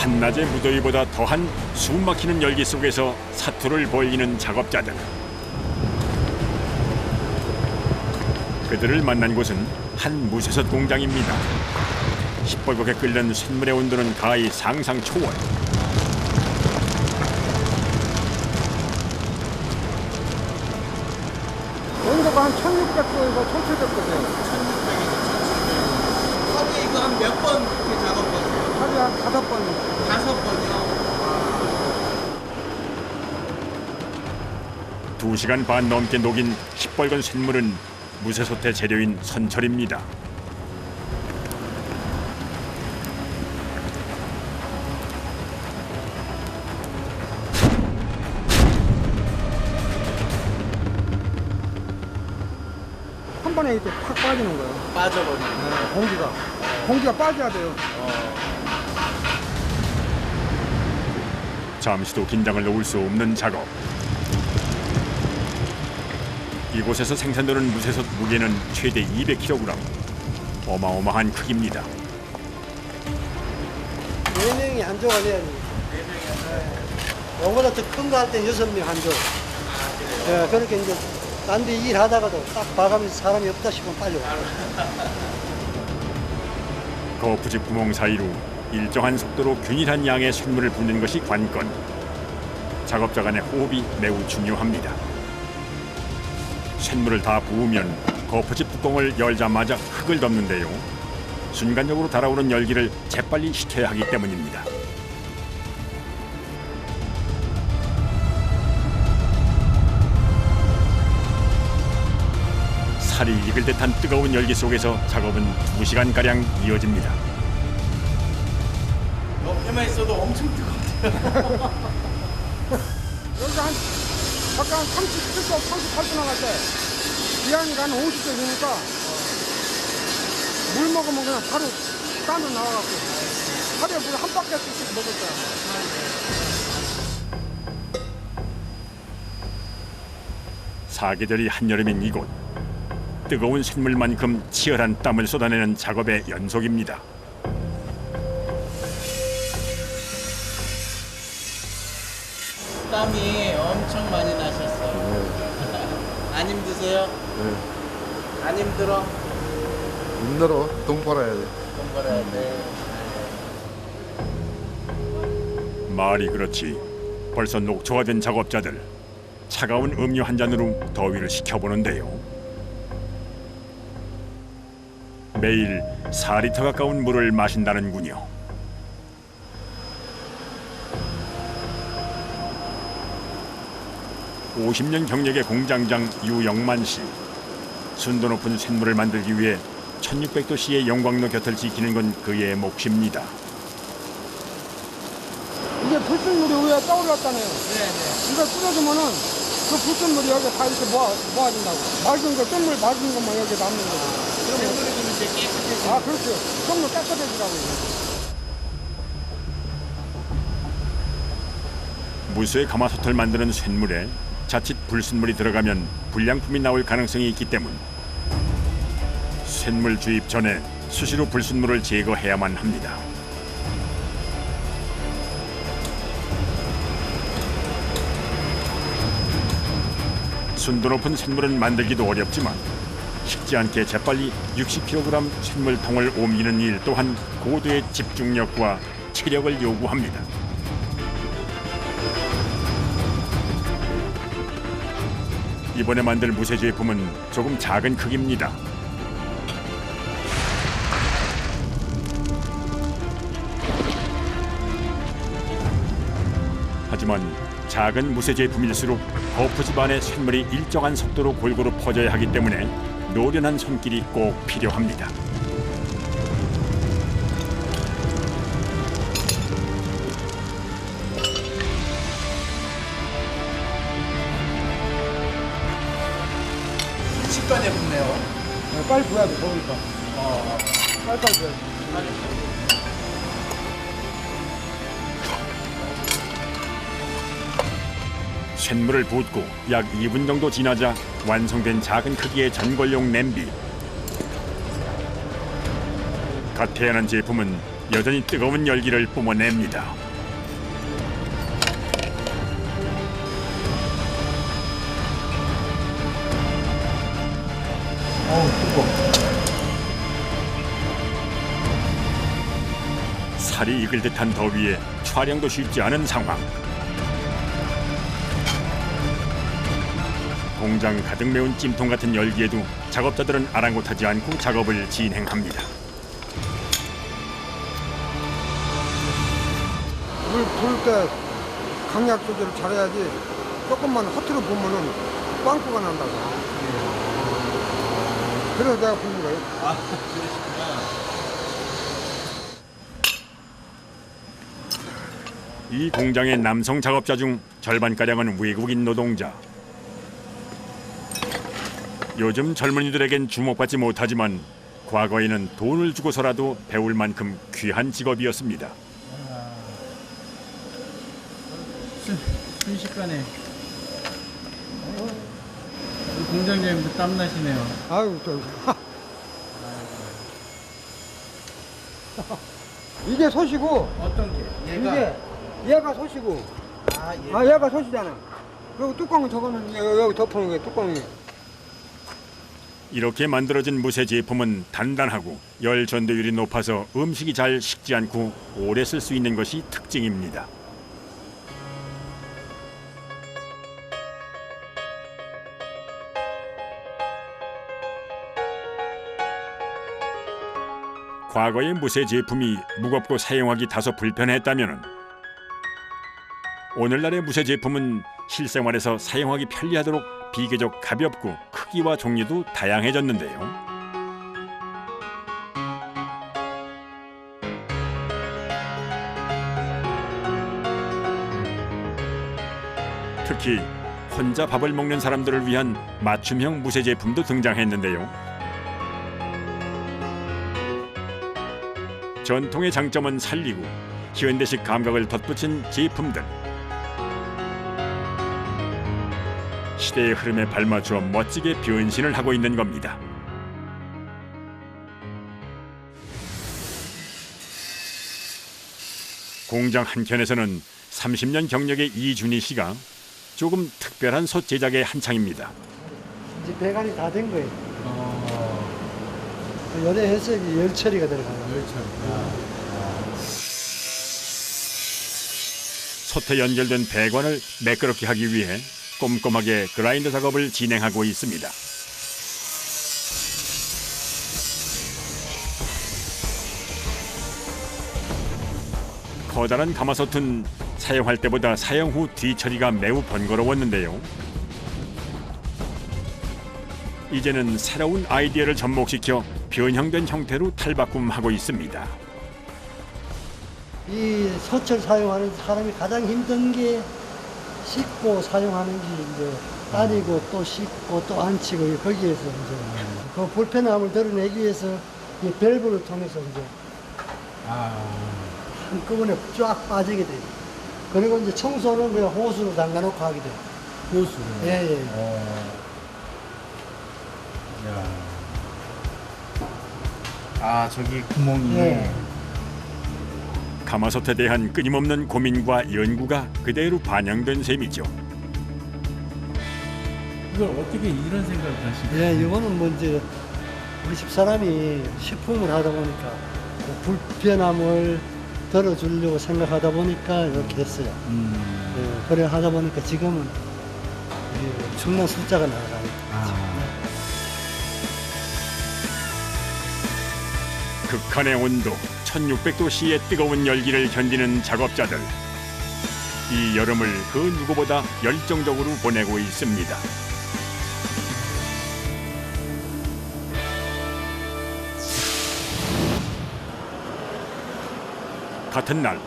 한낮의 무더위보다 더한 숨막히는 열기 속에서 사투를 벌이는 작업자들. 그들을 만난 곳은 한 무쇠솥 공장입니다. 시뻘겋게 끓는 쇳물의 온도는 가히 상상 초월. 온도가 한 1600도에서 1700도 돼요. 1600에서 1700. 하루에 이거 한 몇 번 이렇게 작업하세요? 하루에 한 5번. 5번이요? 2시간 반 넘게 녹인 시뻘건 쇳물은 무쇠솥의 재료인 선철입니다. 한 번에 이렇게 팍 빠지는 거예요. 빠져버리네. 공기가 빠져야 돼요. 잠시도 긴장을 놓을 수 없는 작업. 이곳에서 생산되는 무쇠솥 무게는 최대 200kg. 어마어마한 크기입니다. 4명이 한 조가 돼야 돼요. 4명이 한 요거보다 더 큰 거 할 때 6명 한 조. 예, 그렇게 이제 딴 데 일하다가도 딱 봐가면서 사람이 없다 싶으면 빨리 와요. 거푸집 구멍 사이로 일정한 속도로 균일한 양의 쇳물을 붓는 것이 관건. 작업자 간의 호흡이 매우 중요합니다. 쇳물을 다 부으면 거푸집 뚜껑을 열자마자 흙을 덮는데요. 순간적으로 달아오는 열기를 재빨리 식혀야 하기 때문입니다. 살이 익을 듯한 뜨거운 열기 속에서 작업은 2시간가량 이어집니다. 옆에만 있어도 엄청 뜨거워요. 여기 아까 한 37도, 38도 나갈 때 기한이가 한 50도 되니까 물 먹으면 그냥 바로 땀이 나와갖고 하루에 물 한 바퀴씩 먹었어요. 사계절이 한여름인 이곳. 뜨거운 쇳물만큼 치열한 땀을 쏟아내는 작업의 연속입니다. 땀이 엄청 많이 나셨어요. 안 힘드세요? 네. 안 힘들어? 힘들어. 돈 벌어야 돼. 돈 벌어야 돼. 말이 그렇지. 벌써 녹초가 된 작업자들. 차가운 음료 한 잔으로 더위를 식혀보는데요. 매일 4리터 가까운 물을 마신다는군요. (50년) 경력의 공장장 유영만 씨. 순도 높은 쇳물을 만들기 위해 1600도씨의 영광로 곁을 지키는 건 그의 몫입니다. 이게 불순물이 위에 떠올랐잖아요. 네네. 이거 끓여주면은 그 불순물이 여기 다 이렇게 모아진다고. 맑은 거, 쇳물 맑은 것만 여기 남는 거죠. 쇳물이 좀 이제 깨끗해지고. 아, 그렇죠. 쇳물 깨끗해지라고. 무쇠 가마솥을 만드는 쇳물에 자칫 불순물이 들어가면 불량품이 나올 가능성이 있기 때문 쇳물 주입 전에 수시로 불순물을 제거해야만 합니다. 순도 높은 쇳물은 만들기도 어렵지만 식지 않게 재빨리 60kg 쇳물통을 옮기는 일 또한 고도의 집중력과 체력을 요구합니다. 이번에 만들 무쇠 제품은 조금 작은 크기입니다. 하지만 작은 무쇠 제품일수록 거푸집 안에 쇳물이 일정한 속도로 골고루 퍼져야 하기 때문에 노련한 손길이 꼭 필요합니다. 식간에 붙네요. 네, 빨리 부어야 돼, 더우니까. 빨리 부어야 돼. 쇳물을 붓고 약 2분 정도 지나자 완성된 작은 크기의 전골용 냄비. 갓 태어난 제품은 여전히 뜨거운 열기를 뿜어냅니다. 살이 익을 듯한 더위에 촬영도 쉽지 않은 상황. 공장 가득 메운 찜통 같은 열기에도 작업자들은 아랑곳하지 않고 작업을 진행합니다. 불때 강약 조절을 잘해야지 조금만 허투루 보면은 빵꾸가 난다고. 그래서 내가 부른 거예요. 아, 그러시구나. 이 공장의 남성 작업자 중 절반가량은 외국인 노동자. 요즘 젊은이들에겐 주목받지 못하지만 과거에는 돈을 주고서라도 배울 만큼 귀한 직업이었습니다. 순식간에 우리 공장장님도 땀나시네요. 아유, 이게 소시고, 어떤 게? 얘가 소시고, 얘가 소시잖아. 그리고 뚜껑은 저거는 여기 덮어놓은 게 뚜껑이. 이렇게 만들어진 무쇠 제품은 단단하고 열 전도율이 높아서 음식이 잘 식지 않고 오래 쓸 수 있는 것이 특징입니다. 과거의 무쇠 제품이 무겁고 사용하기 다소 불편했다면 오늘날의 무쇠 제품은 실생활에서 사용하기 편리하도록 비교적 가볍고 크기와 종류도 다양해졌는데요. 특히 혼자 밥을 먹는 사람들을 위한 맞춤형 무쇠 제품도 등장했는데요. 전통의 장점은 살리고 현대식 감각을 덧붙인 제품들. 시대의 흐름에 발맞추어 멋지게 변신을 하고 있는 겁니다. 공장 한켠에서는 30년 경력의 이준희 씨가 조금 특별한 솥 제작에 한창입니다. 이제 배관이 다 된 거예요. 열애해서 열 처리가 들어가요. 솥에 연결된 배관을 매끄럽게 하기 위해 꼼꼼하게 그라인더 작업을 진행하고 있습니다. 커다란 가마솥은 사용할 때보다 사용 후 뒤처리가 매우 번거로웠는데요. 이제는 새로운 아이디어를 접목시켜 변형된 형태로 탈바꿈하고 있습니다. 이 솥을 사용하는 사람이 가장 힘든 게 씻고 사용하는 게 이제 따리고 또 씻고 또 안 치고 거기에서 이제 그 불편함을 드러내기 위해서 이 밸브를 통해서 이제 한꺼번에 쫙 빠지게 돼요. 그리고 이제 청소는 그냥 호수로 담가놓고 하게 돼요. 호수로. 예. 아, 저기 구멍이. 예. 가마솥에 대한 끊임없는 고민과 연구가 그대로 반영된 셈이죠. 이걸 어떻게 이런 생각을 하시게? 예, 이거는 뭐 이제 우리 집사람이 식품을 하다 보니까 그 불편함을 덜어주려고 생각하다 보니까 이렇게 했어요. 예, 그래 하다 보니까 지금은 엄청난 숫자가 나가요. 극한의 온도 1600도씨의 뜨거운 열기를 견디는 작업자들. 이 여름을 그 누구보다 열정적으로 보내고 있습니다. 같은 날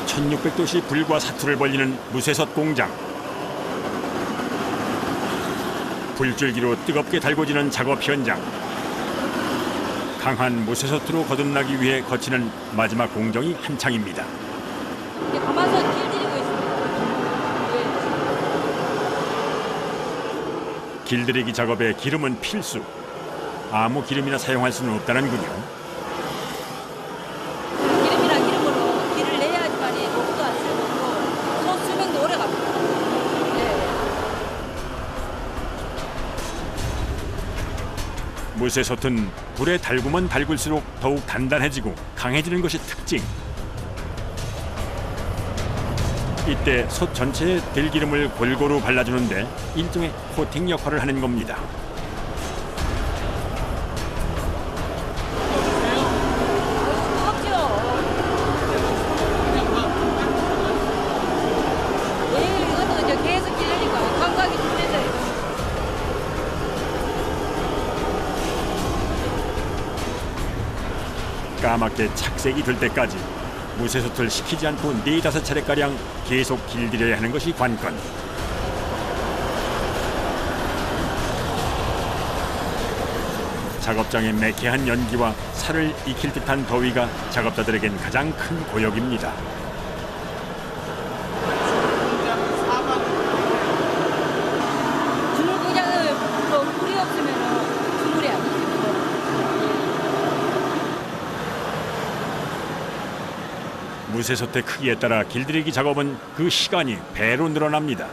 1600도씨 불과 사투를 벌이는 무쇠솥 공장. 불줄기로 뜨겁게 달궈지는 작업 현장. 강한 무쇠솥으로 거듭나기 위해 거치는 마지막 공정이 한창입니다. 이제 가마솥 길들이고 있습니다. 길들이기 작업에 기름은 필수. 아무 기름이나 사용할 수는 없다는군요. 무쇠솥은 불에 달구면 달굴수록 더욱 단단해지고 강해지는 것이 특징. 이때 솥 전체에 들기름을 골고루 발라주는데 일종의 코팅 역할을 하는 겁니다. 뜨겁죠? 이것도 이제 계속 기르니까 감각이 틀려져요. 까맣게 착색이 될 때까지 무쇠솥을 식히지 않고 4-5차례가량 계속 길들여야 하는 것이 관건. 작업장의 매캐한 연기와 살을 익힐 듯한 더위가 작업자들에겐 가장 큰 고역입니다. 주물 공장은 뭐 불이 없으면 주물이 안 되죠. 무쇠솥의 크기에 따라 길들이기 작업은 그 시간이 배로 늘어납니다.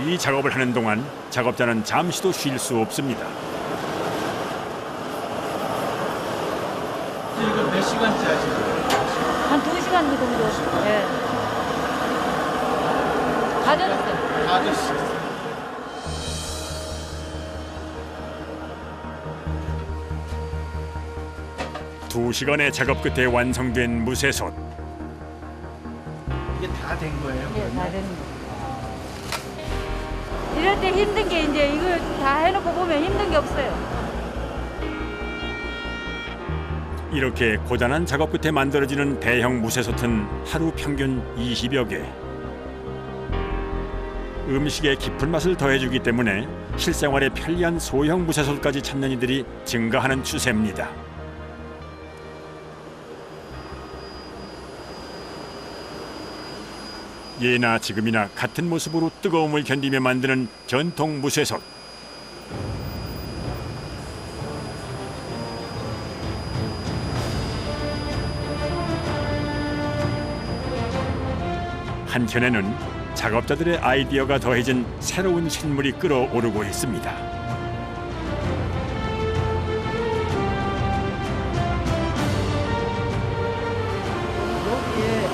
이 작업을 하는 동안 작업자는 잠시도 쉴 수 없습니다. 이거 몇 시간째 하시는 거예요? 한 2시간 정도. 예. 다 됐어요. 아저씨. 2시간의 작업 끝에 완성된 무쇠솥. 이게 다 된 거예요? 예, 다 됐는 거. 이럴 때 힘든 게 이제 이걸 다 해놓고 보면 힘든 게 없어요. 이렇게 고단한 작업 끝에 만들어지는 대형 무쇠솥은 하루 평균 20여 개. 음식에 깊은 맛을 더해주기 때문에 실생활에 편리한 소형 무쇠솥까지 찾는 이들이 증가하는 추세입니다. 예나 지금이나 같은 모습으로 뜨거움을 견디며 만드는 전통 무쇠솥. 한켠에는 작업자들의 아이디어가 더해진 새로운 신물이 끓어오르고 있습니다. 여기에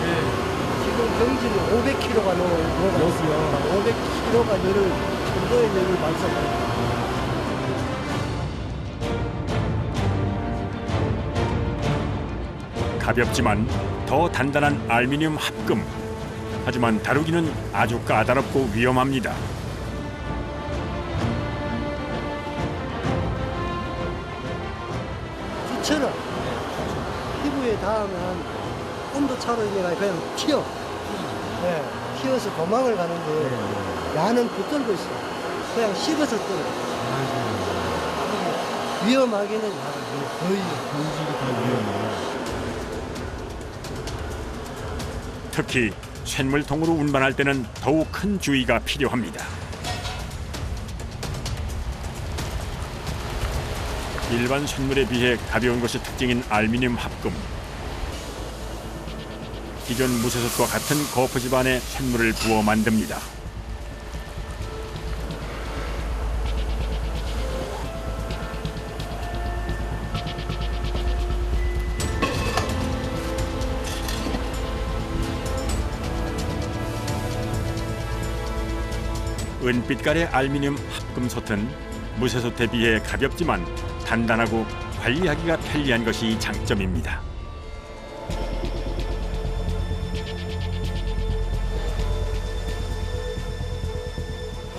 지금 경질이 500kg가 넣어가 있어요. 500kg가 열을, 정도의 열을 발생해요. 가볍지만 더 단단한 알루미늄 합금. 하지만 다루기는 아주 까다롭고 위험합니다. 쥐처럼 피부에 닿으면 온도 차로 인해 그냥 튀어. 네, 튀어서 도망을 가는데 야는 붙들고 있어. 그냥 식어서 떨어. 위험하기는 거의 특히 쇳물통으로 운반할 때는 더욱 큰 주의가 필요합니다. 일반 쇳물에 비해 가벼운 것이 특징인 알루미늄 합금. 기존 무쇠솥과 같은 거푸 집안에 쇳물을 부어 만듭니다. 은빛깔의 알루미늄 합금솥은 무쇠솥에 비해 가볍지만 단단하고 관리하기가 편리한 것이 장점입니다.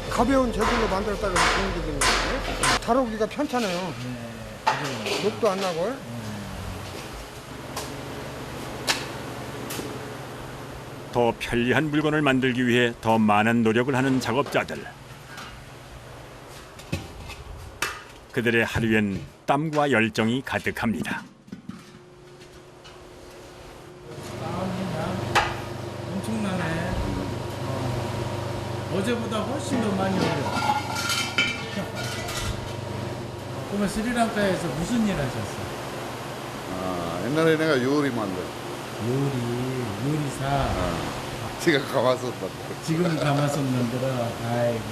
가벼운 재질로 만들었다고 좋은 얘기인데 다루기가 편찮아요. 녹도 안 나고. 더 편리한 물건을 만들기 위해 더 많은 노력을 하는 작업자들. 그들의 하루엔 땀과 열정이 가득합니다. 엄청나네. 어제보다 훨씬 더 많이 어려. 그러면 스리랑카에서 무슨 일 하셨어? 아, 옛날에 내가 요리 만들. 요리사. 지가 가봤었다. 지금 가마솥 만들어. 아이고.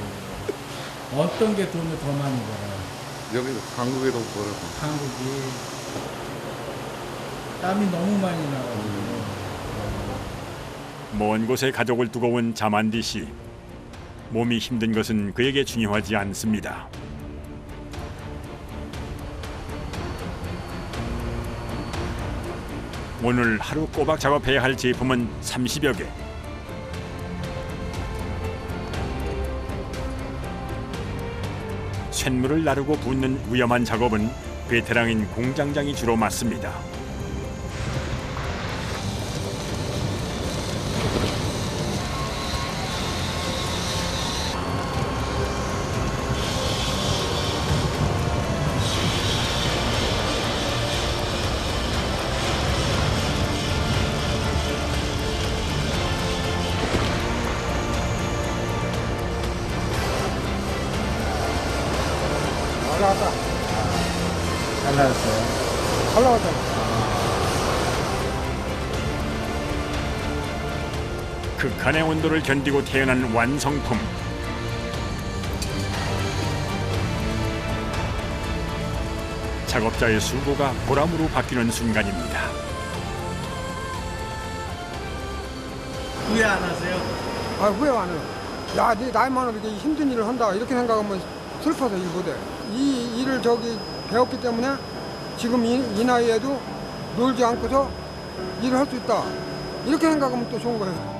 어떤 게 돈을 더 많이 벌어요? 여기도 한국에도 벌고. 한국이 땀이 너무 많이 나가지고. 먼 곳에 가족을 두고 온 자만디 씨. 몸이 힘든 것은 그에게 중요하지 않습니다. 오늘 하루 꼬박 작업해야 할 제품은 30여 개. 쇳물을 나르고 붓는 위험한 작업은 베테랑인 공장장이 주로 맡습니다. 올라갔다. 잘 나왔어요. 올라갔다. 극한의 온도를 견디고 태어난 완성품. 작업자의 수고가 보람으로 바뀌는 순간입니다. 후회 안 하세요? 아, 후회 안 해요. 야, 네 나이 많아 이렇게 힘든 일을 한다. 이렇게 생각하면 슬퍼서 일 못해. 이 일을 배웠기 때문에 지금 이 나이에도 놀지 않고서 일을 할 수 있다. 이렇게 생각하면 또 좋은 거예요.